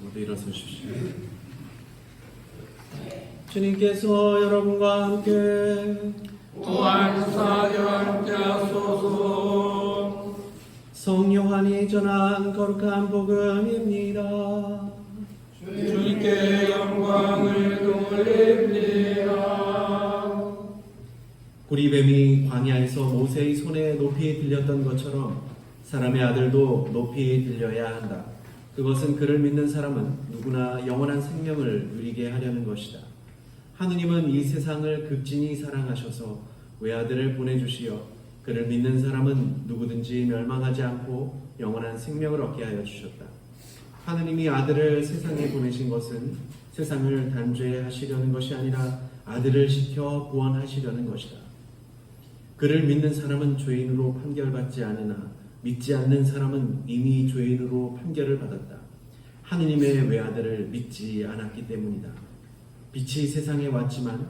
모두 일어서십시오. 주님께서 여러분과 함께 또한 사자와 함께 하소서. 성요한이 전한 거룩한 복음입니다. 주님께 영광을 돌립니다. 구리뱀이 광야에서 모세의 손에 높이 들렸던 것처럼 사람의 아들도 높이 들려야 한다. 그것은 그를 믿는 사람은 누구나 영원한 생명을 누리게 하려는 것이다. 하느님은 이 세상을 극진히 사랑하셔서 외아들을 보내주시어 그를 믿는 사람은 누구든지 멸망하지 않고 영원한 생명을 얻게 하여 주셨다. 하느님이 아들을 세상에 보내신 것은 세상을 단죄하시려는 것이 아니라 아들을 시켜 구원하시려는 것이다. 그를 믿는 사람은 죄인으로 판결받지 않으나 믿지 않는 사람은 이미 죄인으로 판결을 받았다. 하느님의 외아들을 믿지 않았기 때문이다. 빛이 세상에 왔지만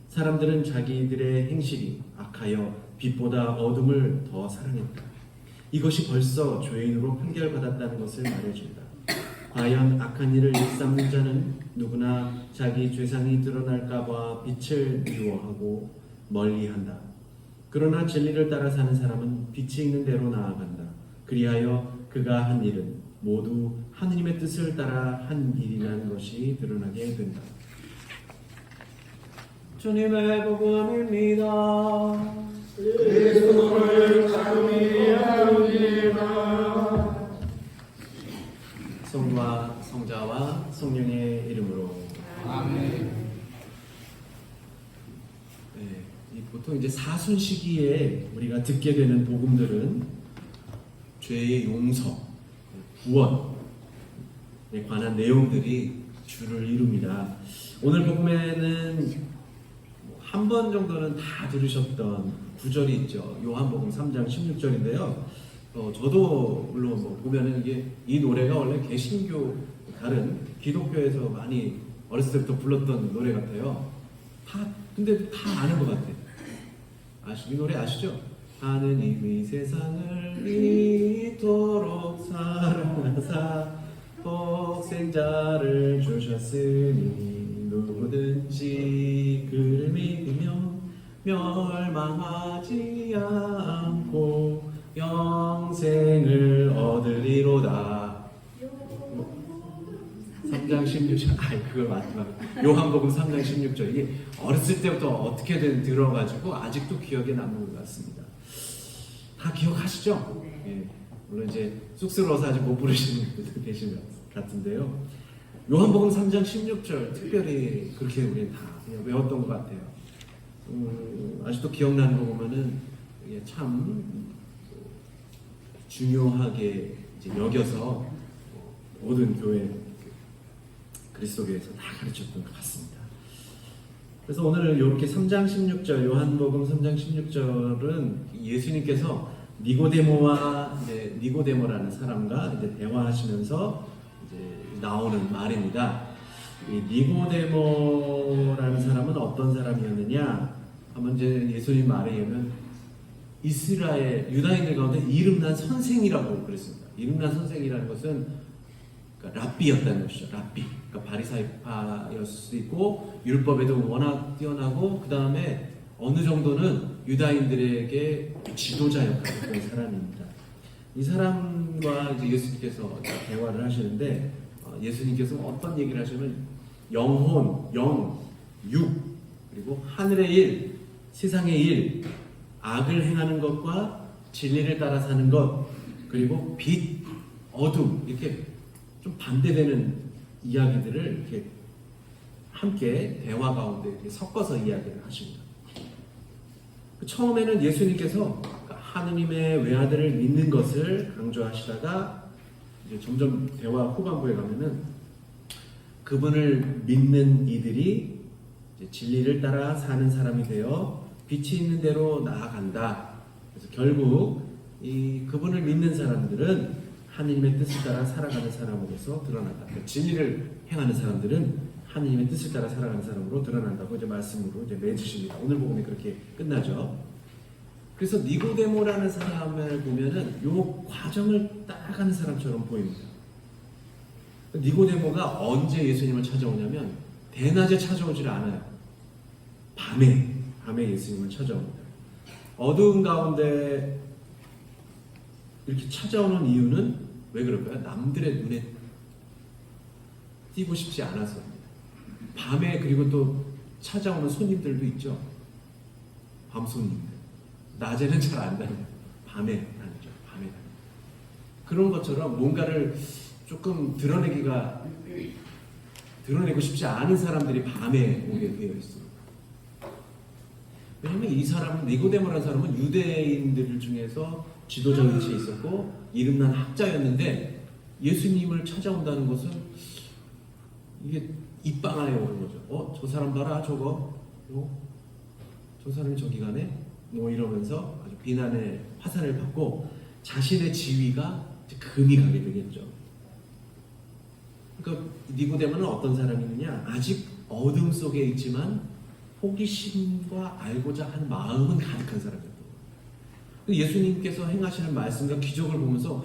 사람들은 자기들의 행실이 악하여 빛보다 어둠을 더 사랑했다. 이것이 벌써 죄인으로 판결받았다는 것을 말해준다. 과연 악한 일을 일삼는 자는 누구나 자기 죄상이 드러날까 봐 빛을 미워하고 멀리한다. 그러나 진리를 따라 사는 사람은 빛이 있는 대로 나아간다. 그리하여 그가 한 일은 모두 하느님의 뜻을 따라 한 일이라는 것이 드러나게 된다. 주님의 복음입니다. 그리스도를 찬미합니다. 성부와 성자와 성령의 이름으로 아멘. 보통 이제 사순 시기에 우리가 듣게 되는 복음들은 죄의 용서, 구원에 관한 내용들이 주를 이룹니다. 오늘 복음에는 한 번 정도는 다 들으셨던 구절이 있죠. 요한복음 3장 16절인데요. 저도 물론 보면은 이 노래가 원래 개신교 다른 기독교에서 많이 어렸을 때부터 불렀던 노래 같아요. 근데 다 아는 것 같아요. 이 노래 아시죠? 하느님이 세상을 이토록 사랑하사 독생자를 주셨으니 누구든지 그를 믿으면 멸망하지 않고 영생을 얻으리로다. 3장 16절, 그걸 마지막 요한복음 3장 16절. 이게 어렸을 때부터 어떻게든 들어가지고 아직도 기억에 남는 것 같습니다. 다 기억하시죠? 예, 물론 이제 쑥스러워서 아직 못 부르시는 분들 계신 것 같은데요. 요한복음 3장 16절 특별히 그렇게 우리는 다 외웠던 것 같아요. 아직도 기억나는 거 보면은 이게 참 중요하게 이제 여겨서 모든 교회 그리스도교에서 다 가르쳤던 것 같습니다. 그래서 오늘 이렇게 3장 16절 요한복음 3장 16절은 예수님께서 니고데모라는 사람과 이제 대화하시면서 이제 나오는 말입니다. 이 니고데모라는 사람은 어떤 사람이었느냐? 한번 이제 예수님 말에 의하면 이스라엘 유다인들 가운데 이름난 선생이라고 그랬습니다. 이름난 선생이라는 것은 랍비였다는 것이죠. 랍비. 그러니까 바리사이파였을 수도 있고 율법에도 워낙 뛰어나고 그 다음에 어느 정도는 유다인들에게 지도자 역할을 했던 사람입니다. 이 사람과 이제 예수님께서 대화를 하시는데 예수님께서 어떤 얘기를 하시면 영혼, 육, 그리고 하늘의 일, 세상의 일, 악을 행하는 것과 진리를 따라 사는 것, 그리고 빛, 어둠 이렇게 좀 반대되는 이야기들을 이렇게 함께 대화 가운데 이렇게 섞어서 이야기를 하십니다. 처음에는 예수님께서 하느님의 외아들을 믿는 것을 강조하시다가 이제 점점 대화 후반부에 가면은 그분을 믿는 이들이 이제 진리를 따라 사는 사람이 되어 빛이 있는 대로 나아간다. 그래서 결국 그분을 믿는 사람들은 하느님의 뜻을 따라 살아가는 사람으로서 드러난다. 그러니까 진리를 행하는 사람들은 하느님의 뜻을 따라 살아가는 사람으로 드러난다고 이제 말씀으로 이제 맺으십니다. 오늘 복음이 그렇게 끝나죠. 그래서 니고데모라는 사람을 보면은 요 과정을 따라가는 사람처럼 보입니다. 니고데모가 언제 예수님을 찾아오냐면 대낮에 찾아오질 않아요. 밤에 예수님을 찾아옵니다. 어두운 가운데 이렇게 찾아오는 이유는 왜 그럴까요? 남들의 눈에 띄고 싶지 않아서입니다. 밤에 그리고 또 찾아오는 손님들도 있죠. 밤 손님들. 낮에는 잘 안 다녀요. 밤에 다니죠. 밤에 다니죠. 그런 것처럼 뭔가를 조금 드러내고 싶지 않은 사람들이 밤에 오게 되어 있습니다. 왜냐하면 이 사람은 니고데모라는 사람은 유대인들 중에서 지도적 위치에 있었고 이름난 학자였는데 예수님을 찾아온다는 것은 이게 입방아에 오는 거죠. 저 사람 봐라 저거. 저 사람이 저기 가네. 뭐 이러면서 아주 비난의 화살을 받고 자신의 지위가 금이 가게 되겠죠. 그러니까 니고데모는 어떤 사람이느냐? 아직 어둠 속에 있지만 호기심과 알고자 하는 마음은 가득한 사람이에요. 예수님께서 행하시는 말씀과 기적을 보면서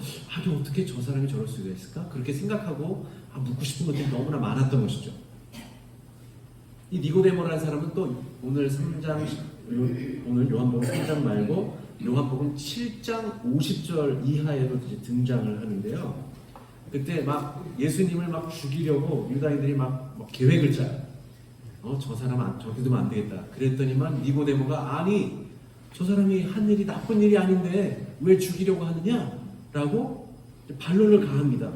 어떻게 저 사람이 저럴 수가 있을까? 그렇게 생각하고 묻고 싶은 것들이 너무나 많았던 것이죠. 이 니고데모라는 사람은 또 오늘 요한복음 3장 말고 요한복음 7장 50절 이하에도 이제 등장을 하는데요. 그때 막 예수님을 막 죽이려고 유다인들이 막 계획을 짜요. 저 사람 저기 두면 안 되겠다. 그랬더니만 니고데모가 아니 저 사람이 한 일이 나쁜 일이 아닌데 왜 죽이려고 하느냐라고 반론을 가합니다.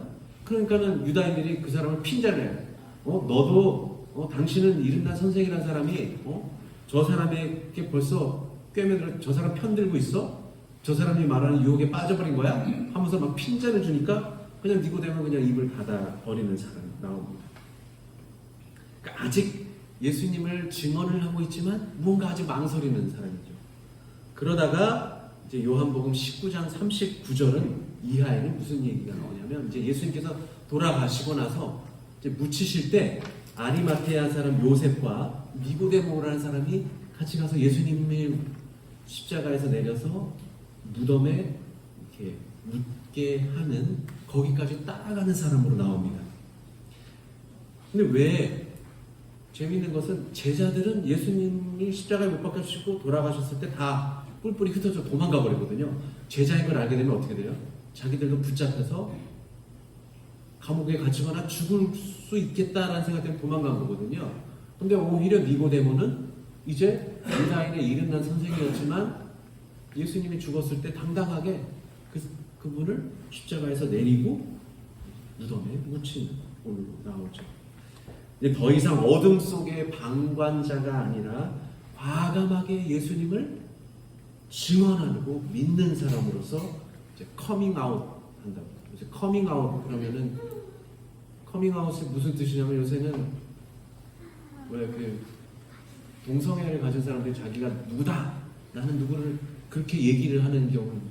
그러니까는 유다인들이 그 사람을 핀잔해요. 너도 당신은 이른난 선생이라는 사람이 저 사람에게 벌써 꿰매들어 저 사람 편들고 있어? 저 사람이 말하는 유혹에 빠져버린 거야? 하면서 막 핀잔을 주니까 그냥 니고데모 그냥 입을 닫아 버리는 사람이 나옵니다. 그러니까 아직 예수님을 증언을 하고 있지만 뭔가 아직 망설이는 사람이죠. 그러다가 이제 요한복음 19장 39절은 이하에는 무슨 얘기가 나오냐면 이제 예수님께서 돌아가시고 나서 이제 묻히실 때 아리마테아 사람 요셉과 니고데모라는 사람이 같이 가서 예수님의 십자가에서 내려서 무덤에 이렇게 묻게 하는 거기까지 따라가는 사람으로 나옵니다. 근데 왜 재미있는 것은 제자들은 예수님이 십자가에 못 박혀주시고 돌아가셨을 때 다 뿔뿔이 흩어져 도망가 버리거든요. 제자인 걸 알게 되면 어떻게 돼요? 자기들도 붙잡혀서 감옥에 갇히거나 죽을 수 있겠다라는 생각 때문에 도망간 거거든요. 근데 오히려 니고데모는 이제 유다인의 이름난 선생이었지만 예수님이 죽었을 때 당당하게 그분을 십자가에서 내리고 무덤에 묻힌 걸로 나오죠. 더 이상 어둠 속의 방관자가 아니라 과감하게 예수님을 증언하고 믿는 사람으로서 이제 커밍아웃 한다고. 이제 커밍아웃 그러면은 커밍아웃이 무슨 뜻이냐면 요새는 왜 동성애를 가진 사람들이 자기가 누구다 나는 누구를 그렇게 얘기를 하는 경우는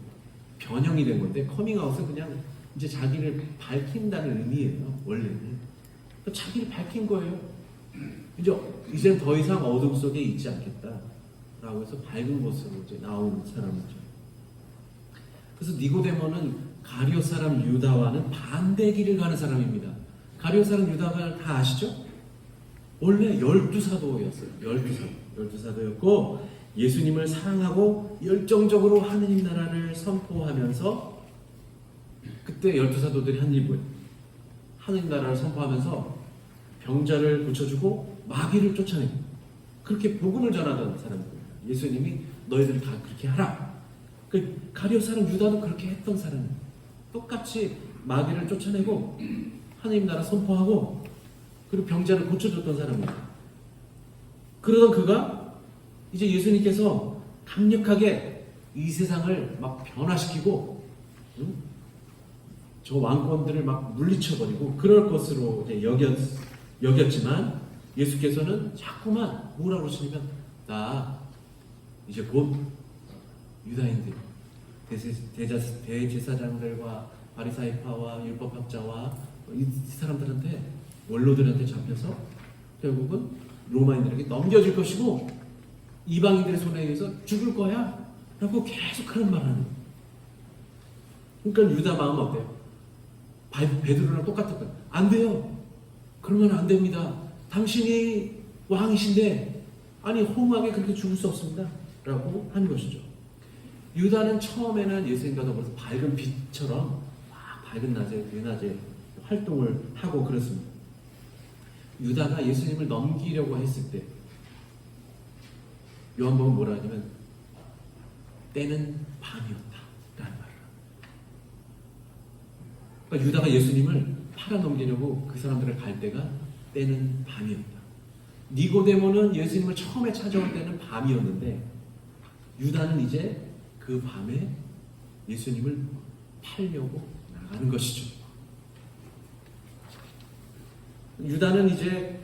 변형이 된 건데 커밍아웃은 그냥 이제 자기를 밝힌다는 의미예요. 원래는 자기를 밝힌 거예요. 이제 더 이상 어둠 속에 있지 않겠다라고 해서 밝은 곳으로 이제 나오는 사람이죠. 그래서 니고데모는 가룟 사람 유다와는 반대 길을 가는 사람입니다. 가룟 사람 유다가 다 아시죠? 원래 12사도였어요. 12사도였고 예수님을 사랑하고 열정적으로 하느님 나라를 선포하면서 그때 12사도들이 한 일이 뭐예요? 하느님 나라를 선포하면서 병자를 고쳐주고 마귀를 쫓아내고 그렇게 복음을 전하던 사람입니다. 예수님이 너희들 다 그렇게 하라. 가룟 사람 유다도 그렇게 했던 사람이에요. 똑같이 마귀를 쫓아내고 하느님 나라 선포하고 그리고 병자를 고쳐줬던 사람이에요. 그러던 그가 이제 예수님께서 강력하게 이 세상을 막 변화시키고 저 왕권들을 막 물리쳐버리고 그럴 것으로 이제 여겼지만 예수께서는 자꾸만 뭐라고 하시냐면 나 이제 곧 유다인들 대제사장들과 바리사이파와 율법학자와 이 사람들한테 원로들한테 잡혀서 결국은 로마인들에게 넘겨질 것이고 이방인들의 손에 의해서 죽을 거야 라고 계속 그런 말 하는 거예요. 그러니까 유다 마음 어때요? 베드로랑 똑같을 거예요. 안 돼요. 그러면 안 됩니다. 당신이 왕이신데 아니 허무하게 그렇게 죽을 수 없습니다. 라고 한 것이죠. 유다는 처음에는 예수님과 더불어서 밝은 빛처럼 막 밝은 낮에 대낮에 활동을 하고 그렇습니다. 유다가 예수님을 넘기려고 했을 때 요한복음 뭐라 하냐면 때는 밤이었다 라는 말을 합니다. 그러니까 유다가 예수님을 팔아넘기려고 그 사람들을 갈 때가 때는 밤이었다. 니고데모는 예수님을 처음에 찾아올 때는 밤이었는데 유다는 이제 그 밤에 예수님을 팔려고 나가는 것이죠. 유다는 이제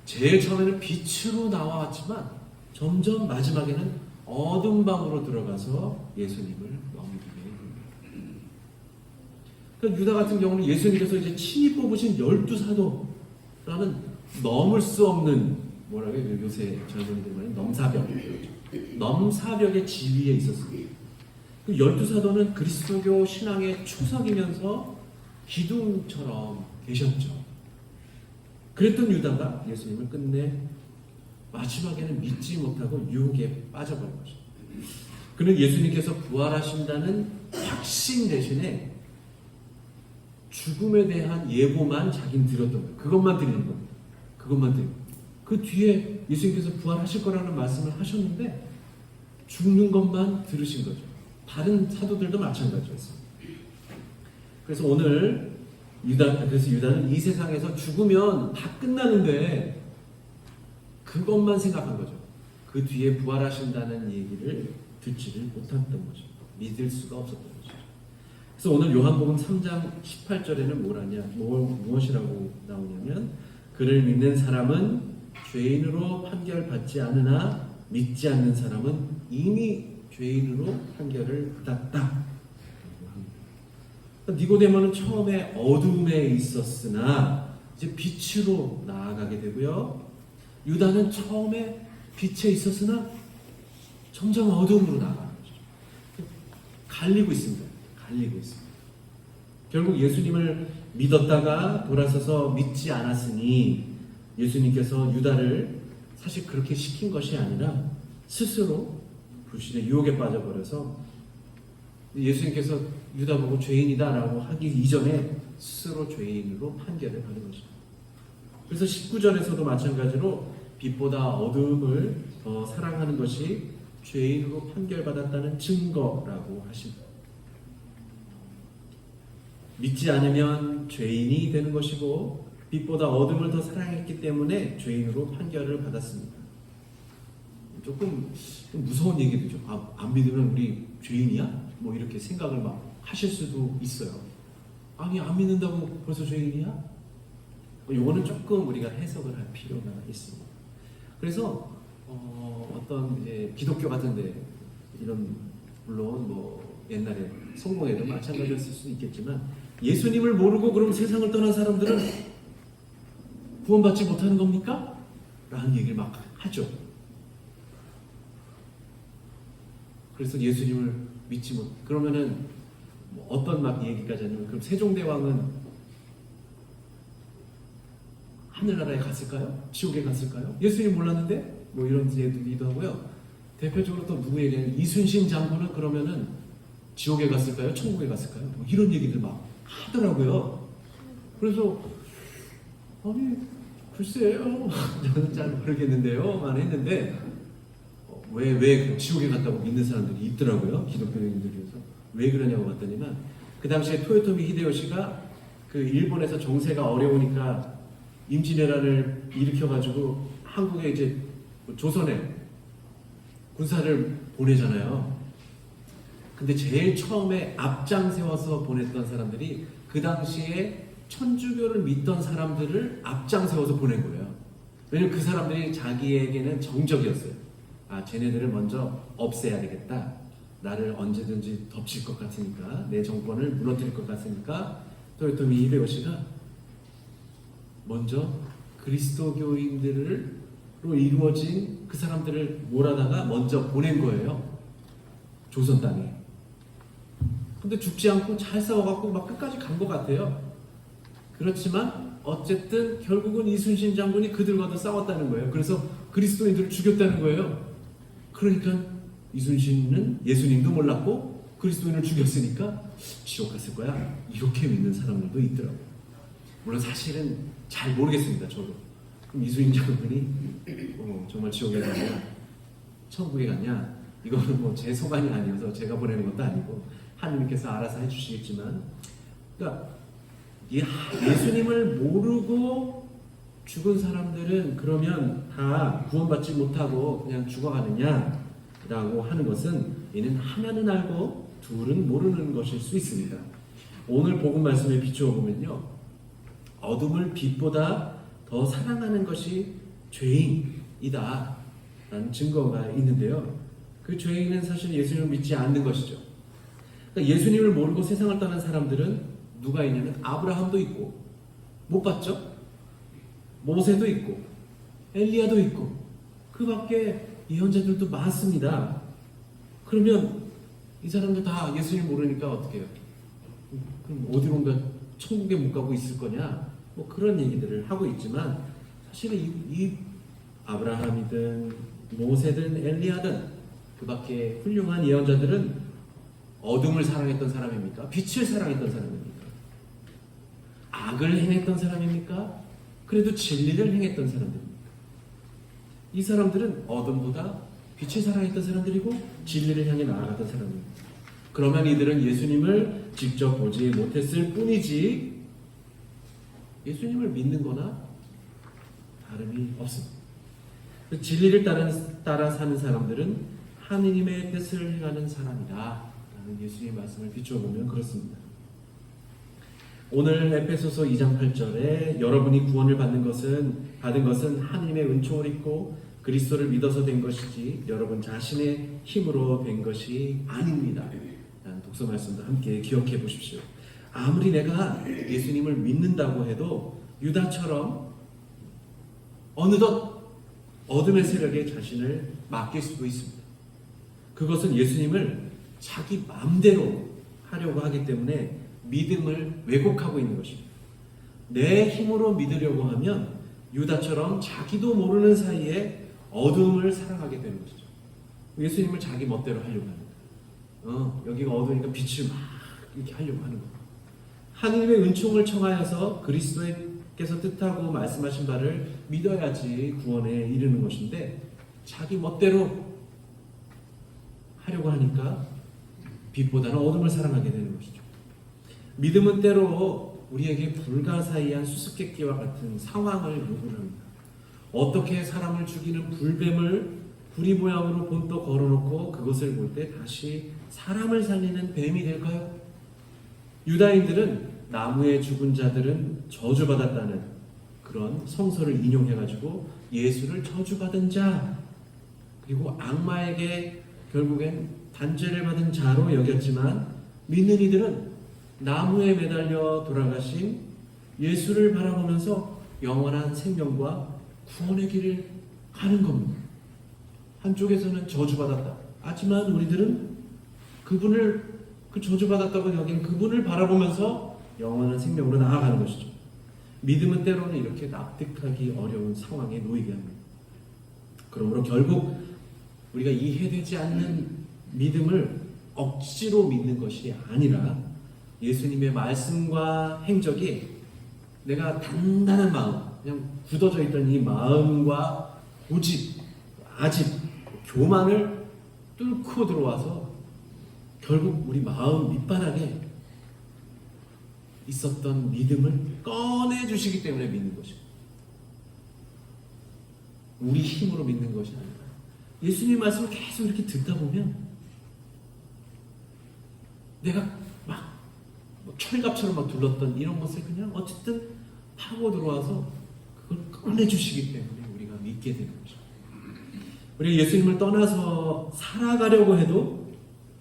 제일 처음에는 빛으로 나왔지만 점점 마지막에는 어둠 방으로 들어가서 예수님을 넘기게 됩니다. 그러니까 유다 같은 경우는 예수님께서 이제 친히 뽑으신 12사도라는 넘을 수 없는 뭐라고 해요? 요새 젊은이들 말하는 넘사벽의 지위에 있었습니다. 그 12사도는 그리스도교 신앙의 초석이면서 기둥처럼 계셨죠. 그랬던 유다가 예수님을 끝내 마지막에는 믿지 못하고 유혹에 빠져버린 것입니다. 그는 예수님께서 부활하신다는 확신 대신에 죽음에 대한 예고만 자기는 들었던 거예요. 그것만 드리는 겁니다. 그것만 드리는 거예요. 그 뒤에 예수님께서 부활하실 거라는 말씀을 하셨는데 죽는 것만 들으신 거죠. 다른 사도들도 마찬가지였습니다. 그래서 오늘 유다는 이 세상에서 죽으면 다 끝나는데 그것만 생각한 거죠. 그 뒤에 부활하신다는 얘기를 듣지를 못했던 거죠. 믿을 수가 없었던 거죠. 그래서 오늘 요한복음 3장 18절에는 무엇이라고 나오냐면 그를 믿는 사람은 죄인으로 판결받지 않으나 믿지 않는 사람은 이미 죄인으로 판결을 받았다. 니고데모는 처음에 어둠에 있었으나 이제 빛으로 나아가게 되고요. 유다는 처음에 빛에 있었으나 점점 어둠으로 나아가는 거죠. 갈리고 있습니다. 결국 예수님을 믿었다가 돌아서서 믿지 않았으니 예수님께서 유다를 사실 그렇게 시킨 것이 아니라 스스로 불신의 유혹에 빠져버려서 예수님께서 유다 보고 죄인이다라고 하기 이전에 스스로 죄인으로 판결을 받은 것입니다. 그래서 19절에서도 마찬가지로 빛보다 어둠을 더 사랑하는 것이 죄인으로 판결받았다는 증거라고 하십니다. 믿지 않으면 죄인이 되는 것이고 빛보다 어둠을 더 사랑했기 때문에 죄인으로 판결을 받았습니다. 조금 무서운 얘기들이죠. 안 믿으면 우리 죄인이야? 뭐 이렇게 생각을 막 하실 수도 있어요. 아니 안 믿는다고 벌써 죄인이야? 요거는 조금 우리가 해석을 할 필요가 있습니다. 그래서 어떤 이제 기독교 같은데 이런 물론 뭐 옛날에 성공회도 마찬가지였을 수도 있겠지만 예수님을 모르고 그럼 세상을 떠난 사람들은 구원받지 못하는 겁니까? 라는 얘기를 막 하죠. 그래서 예수님을 믿지 못 그러면은 뭐 어떤 막 얘기까지 하냐면 그럼 세종대왕은 하늘나라에 갔을까요? 지옥에 갔을까요? 예수님 몰랐는데? 뭐 이런 얘기도 하고요. 대표적으로 또 누구 얘기냐면 이순신 장군은 그러면은 지옥에 갔을까요? 천국에 갔을까요? 뭐 이런 얘기들 막 하더라고요. 그래서 아니 글쎄요 저는 잘 모르겠는데요 만 했는데 왜 지옥에 갔다고 믿는 사람들이 있더라고요. 기독교인들 중에서. 왜 그러냐고 봤더니만 그 당시에 토요토미 히데요시가 그 일본에서 정세가 어려우니까 임진왜란을 일으켜가지고 한국에 이제 조선에 군사를 보내잖아요. 근데 제일 처음에 앞장 세워서 보냈던 사람들이 그 당시에 천주교를 믿던 사람들을 앞장 세워서 보낸 거예요. 왜냐면 그 사람들이 자기에게는 정적이었어요. 쟤네들을 먼저 없애야 되겠다. 나를 언제든지 덮칠 것 같으니까, 내 정권을 무너뜨릴 것 같으니까 토요토미 히데요시가 먼저 그리스도교인들로 이루어진 그 사람들을 몰아다가 먼저 보낸 거예요. 조선 땅에. 근데 죽지 않고 잘 싸워갖고 막 끝까지 간 것 같아요. 그렇지만 어쨌든 결국은 이순신 장군이 그들과도 싸웠다는 거예요. 그래서 그리스도인들을 죽였다는 거예요. 그러니까 이순신은 예수님도 몰랐고 그리스도인을 죽였으니까 지옥 갔을 거야. 이렇게 믿는 사람들도 있더라고요. 물론 사실은 잘 모르겠습니다. 저도. 그럼 이순신 장군이 정말 지옥에 갔냐 천국에 갔냐, 이거는 뭐 제 소관이 아니어서 제가 보내는 것도 아니고 하느님께서 알아서 해주시겠지만, 그러니까 예수님을 모르고 죽은 사람들은 그러면 다 구원받지 못하고 그냥 죽어가느냐라고 하는 것은, 이는 하나는 알고 둘은 모르는 것일 수 있습니다. 오늘 복음 말씀에 비추어 보면요, 어둠을 빛보다 더 사랑하는 것이 죄인이다 라는 증거가 있는데요, 그 죄인은 사실 예수님을 믿지 않는 것이죠. 그러니까 예수님을 모르고 세상을 떠난 사람들은 누가 있냐면 아브라함도 있고, 못 봤죠? 모세도 있고, 엘리야도 있고, 그 밖에 예언자들도 많습니다. 그러면 이 사람들 다 예수님 모르니까 어떻게 해요? 그럼 어디론가 천국에 못 가고 있을 거냐? 뭐 그런 얘기들을 하고 있지만, 사실은 이 아브라함이든 모세든 엘리야든 그 밖에 훌륭한 예언자들은 어둠을 사랑했던 사람입니까? 빛을 사랑했던 사람입니까? 악을 행했던 사람입니까? 그래도 진리를 행했던 사람들입니까? 이 사람들은 어둠보다 빛을 사랑했던 사람들이고 진리를 향해 나아갔던 사람입니다. 그러면 이들은 예수님을 직접 보지 못했을 뿐이지 예수님을 믿는 거나 다름이 없습니다. 진리를 따라 사는 사람들은 하느님의 뜻을 행하는 사람이다 라는 예수님의 말씀을 비춰보면 그렇습니다. 오늘 에베소서 2장 8절에 여러분이 구원을 받은 것은 하느님의 은총을 입고 그리스도를 믿어서 된 것이지 여러분 자신의 힘으로 된 것이 아닙니다 라는 독서 말씀도 함께 기억해 보십시오. 아무리 내가 예수님을 믿는다고 해도 유다처럼 어느덧 어둠의 세력에 자신을 맡길 수도 있습니다. 그것은 예수님을 자기 마음대로 하려고 하기 때문에 믿음을 왜곡하고 있는 것입니다. 내 힘으로 믿으려고 하면 유다처럼 자기도 모르는 사이에 어둠을 사랑하게 되는 것이죠. 예수님을 자기 멋대로 하려고 합니다. 여기가 어두우니까 빛을 막 이렇게 하려고 하는 거예요. 하느님의 은총을 청하여서 그리스도께서 뜻하고 말씀하신 바를 믿어야지 구원에 이르는 것인데, 자기 멋대로 하려고 하니까 빛보다는 어둠을 사랑하게 되는 것이죠. 믿음은 때로 우리에게 불가사의한 수수께끼와 같은 상황을 요구를 합니다. 어떻게 사람을 죽이는 불뱀을 구리 모양으로 본떠 걸어놓고 그것을 볼 때 다시 사람을 살리는 뱀이 될까요? 유다인들은 나무에 죽은 자들은 저주받았다는 그런 성서를 인용해가지고 예수를 저주받은 자, 그리고 악마에게 결국엔 단죄를 받은 자로 여겼지만, 믿는 이들은 나무에 매달려 돌아가신 예수를 바라보면서 영원한 생명과 구원의 길을 가는 겁니다. 한쪽에서는 저주받았다 하지만 우리들은 그분을, 그 저주받았다고 여긴 그분을 바라보면서 영원한 생명으로 나아가는 것이죠. 믿음은 때로는 이렇게 납득하기 어려운 상황에 놓이게 합니다. 그러므로 결국 우리가 이해되지 않는 믿음을 억지로 믿는 것이 아니라 예수님의 말씀과 행적이 내가 단단한 마음, 그냥 굳어져 있던 이 마음과 고집, 아집, 교만을 뚫고 들어와서 결국 우리 마음 밑바닥에 있었던 믿음을 꺼내주시기 때문에 믿는 것입니다. 우리 힘으로 믿는 것이 아니라 예수님 말씀을 계속 이렇게 듣다 보면 내가 막 철갑처럼 막 둘렀던 이런 것을 그냥 어쨌든 파고 들어와서 그걸 꺼내주시기 때문에 우리가 믿게 되는 거죠. 우리가 예수님을 떠나서 살아가려고 해도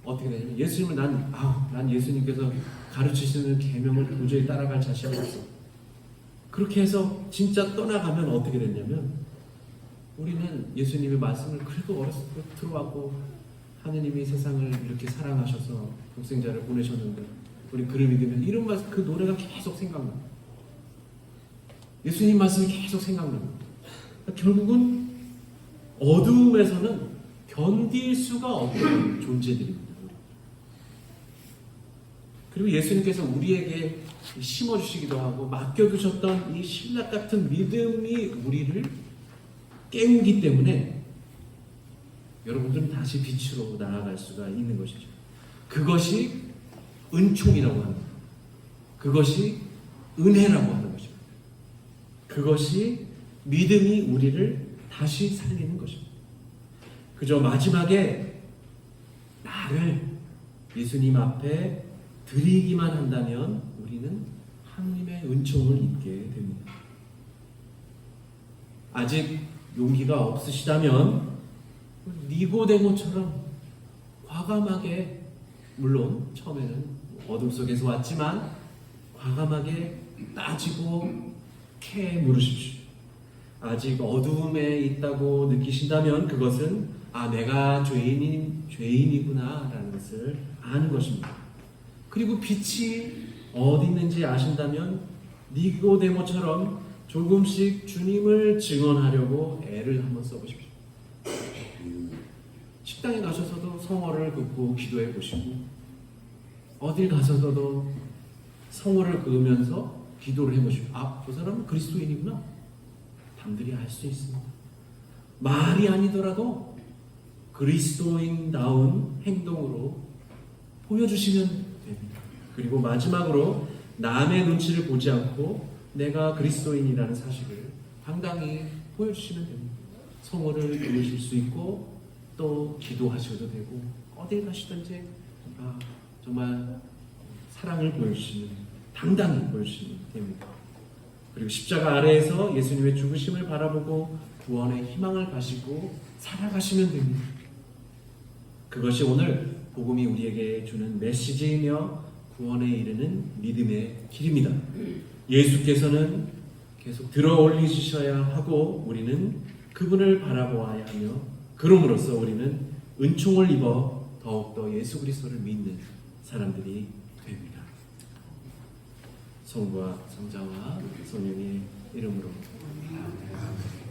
어떻게 되냐면, 예수님을 난 예수님께서 가르치시는 계명을 도저히 따라갈 자신이 없어. 그렇게 해서 진짜 떠나가면 어떻게 됐냐면, 우리는 예수님의 말씀을 그래도 어렸을 때 들어왔고 하느님이 세상을 이렇게 사랑하셔서 독생자를 보내셨는데 우리 그를 믿으면 이런 말씀, 그 노래가 계속 생각납니다. 예수님 말씀이 계속 생각납니다. 결국은 어두움에서는 견딜 수가 없는 존재들입니다. 그리고 예수님께서 우리에게 심어주시기도 하고 맡겨두셨던 이 신락 같은 믿음이 우리를 깨우기 때문에 여러분들은 다시 빛으로 나아갈 수가 있는 것이죠. 그것이 은총이라고 합니다. 그것이 은혜라고 하는 것입니다. 그것이 믿음이 우리를 다시 살리는 것입니다. 그저 마지막에 나를 예수님 앞에 드리기만 한다면 우리는 하나님의 은총을 입게 됩니다. 아직 용기가 없으시다면 니고데모처럼 과감하게, 물론 처음에는 어둠 속에서 왔지만 과감하게 따지고 캐 물으십시오. 아직 어두움에 있다고 느끼신다면 그것은 내가 죄인이구나 라는 것을 아는 것입니다. 그리고 빛이 어디 있는지 아신다면 니고데모처럼 조금씩 주님을 증언하려고 애를 한번 써보십시오. 식당에 가셔서도 성어를 긋고 기도해 보시고, 어딜 가서도 성어를 그으면서 기도를 해보시고, 저 사람은 그리스도인이구나. 남들이 알 수 있습니다. 말이 아니더라도 그리스도인다운 행동으로 보여주시면 됩니다. 그리고 마지막으로 남의 눈치를 보지 않고 내가 그리스도인이라는 사실을 당당히 보여주시면 됩니다. 성어를 읽으실 수 있고 또 기도하셔도 되고 어딜 가시든지 정말 사랑을 보여주시면 당당히 보여주시면 됩니다. 그리고 십자가 아래에서 예수님의 죽으심을 바라보고 구원의 희망을 가지고 살아가시면 됩니다. 그것이 오늘 복음이 우리에게 주는 메시지이며 구원에 이르는 믿음의 길입니다. 예수께서는 계속 들어 올리셔야 하고 우리는 그분을 바라보아야 하며 그럼으로써 우리는 은총을 입어 더욱더 예수 그리스도를 믿는 사람들이 됩니다. 성부와 성자와 성령의 이름으로 아멘.